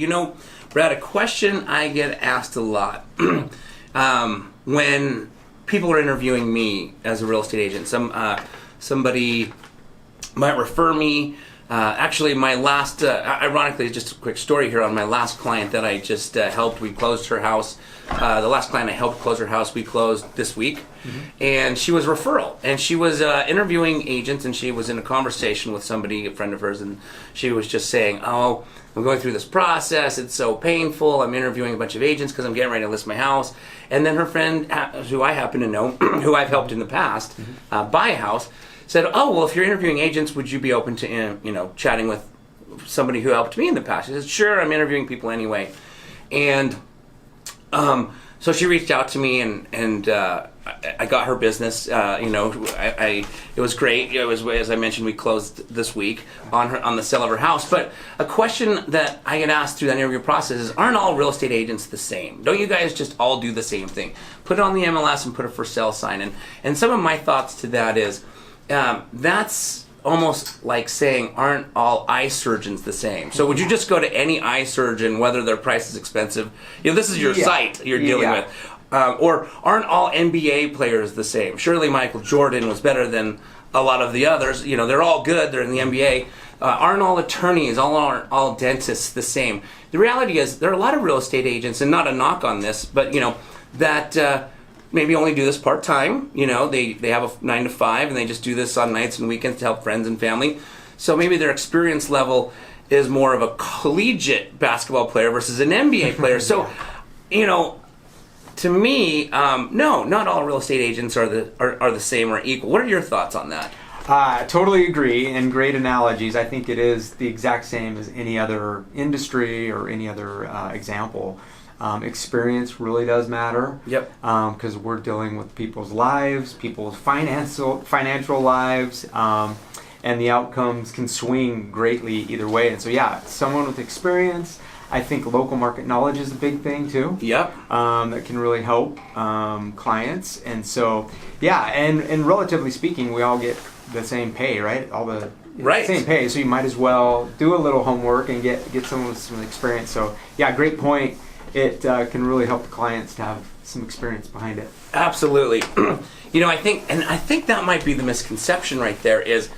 Brad, a question I get asked a lot when people are interviewing me as a real estate agent. Somebody might refer me. Actually, my last, ironically, just a quick story here on my last client that I just helped. We closed her house. The last client I helped close her house, we closed this week. Mm-hmm. And she was referral. And she was interviewing agents, and she was in a conversation with somebody, a friend of hers, and she was just saying, oh, I'm going through this process. It's so painful. I'm interviewing a bunch of agents because I'm getting ready to list my house. And then her friend, who I happen to know, who I've helped in the past, buy a house, said, oh, well, if you're interviewing agents, would you be open to, chatting with somebody who helped me in the past? She said, sure, I'm interviewing people anyway. And so she reached out to me, and I got her business. It was great. It was, as I mentioned, we closed this week on the sale of her house. But a question that I get asked through that interview process is, aren't all real estate agents the same? Don't you guys just all do the same thing? Put it on the MLS and put a for sale sign. And some of my thoughts to that is, that's almost like saying, aren't all eye surgeons the same? So would you just go to any eye surgeon, whether their price is expensive? This is your site you're dealing with. Or aren't all NBA players the same? Surely Michael Jordan was better than a lot of the others. They're all good. They're in the NBA. Aren't all attorneys, aren't all dentists the same? The reality is there are a lot of real estate agents, and not a knock on this, but that maybe only do this part-time. They have a 9 to 5 and they just do this on nights and weekends to help friends and family. So maybe their experience level is more of a collegiate basketball player versus an NBA player. So, to me, no, not all real estate agents are the same or equal. What are your thoughts on that? I totally agree, and great analogies. I think it is the exact same as any other industry or any other example. Experience really does matter. Yep. Because we're dealing with people's lives, people's financial lives, and the outcomes can swing greatly either way. And so, someone with experience. I think local market knowledge is a big thing too. Yep. That can really help clients. And so, and relatively speaking, we all get the same pay, right? Same pay. So you might as well do a little homework and get someone with some experience. So, great point. It can really help the clients to have some experience behind it. Absolutely. I think that might be the misconception right there is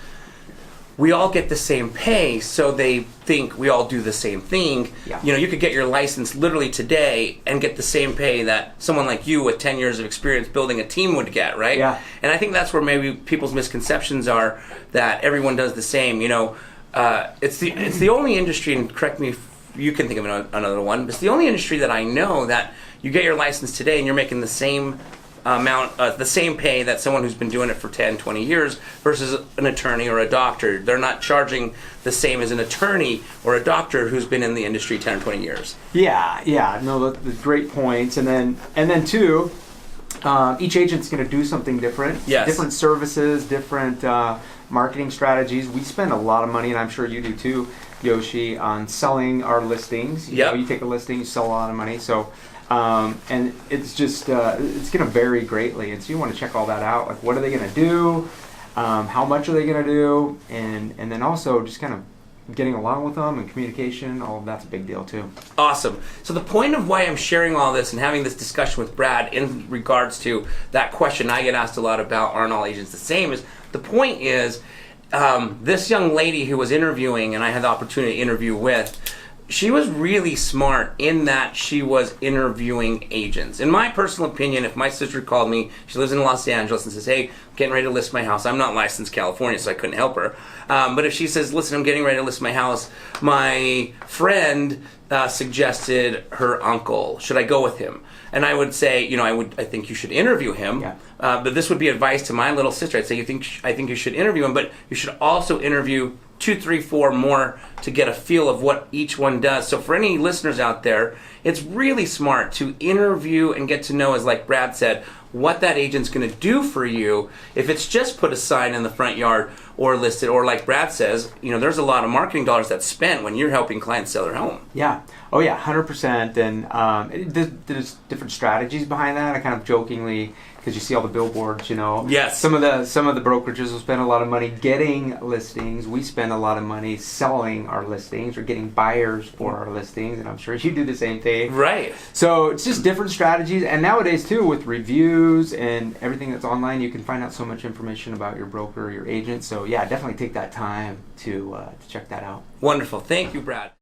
we all get the same pay, so they think we all do the same thing. Yeah. You could get your license literally today and get the same pay that someone like you with 10 years of experience building a team would get, right? Yeah. And I think that's where maybe people's misconceptions are, that everyone does the same. It's the only industry, and correct me if you can think of another one, but it's the only industry that I know that you get your license today and you're making the same amount, the same pay that someone who's been doing it for 10, 20 years versus an attorney or a doctor. They're not charging the same as an attorney or a doctor who's been in the industry 10 or 20 years. No, that's great points. And then too, each agent's going to do something different. Yes. Different services, different marketing strategies. We spend a lot of money, and I'm sure you do too, Yoshi, on selling our listings. You take a listing, you sell a lot of money. So, and it's just it's going to vary greatly, and so you want to check all that out. Like, what are they going to do? How much are they going to do? And then also just kind of getting along with them and communication. All of that's a big deal too. Awesome. So the point of why I'm sharing all this and having this discussion with Brad in regards to that question I get asked a lot about, aren't all agents the same, is the point is this young lady who was interviewing and I had the opportunity to interview with, she was really smart in that she was interviewing agents. In my personal opinion, if my sister called me, she lives in Los Angeles, and says, hey, I'm getting ready to list my house. I'm not licensed in California, so I couldn't help her. But if she says, listen, I'm getting ready to list my house, my friend suggested her uncle. Should I go with him? And I would say, I think you should interview him. Yeah. But this would be advice to my little sister. I'd say, I think you should interview him, but you should also interview 2, 3, 4 more to get a feel of what each one does. So for any listeners out there, it's really smart to interview and get to know, as like Brad said, what that agent's going to do for you. If it's just put a sign in the front yard, or listed, or like Brad says, there's a lot of marketing dollars that's spent when you're helping clients sell their home. Yeah. Oh yeah, 100%. And there's different strategies behind that. I kind of jokingly, because you see all the billboards, Yes. Some of the brokerages will spend a lot of money getting listings. We spend a lot of money selling our listings or getting buyers for our listings, and I'm sure you do the same thing. Right. So it's just different strategies, and nowadays too, with reviews and everything that's online, you can find out so much information about your broker, your agent. So yeah, definitely take that time to check that out. Wonderful. Thank you, Brad.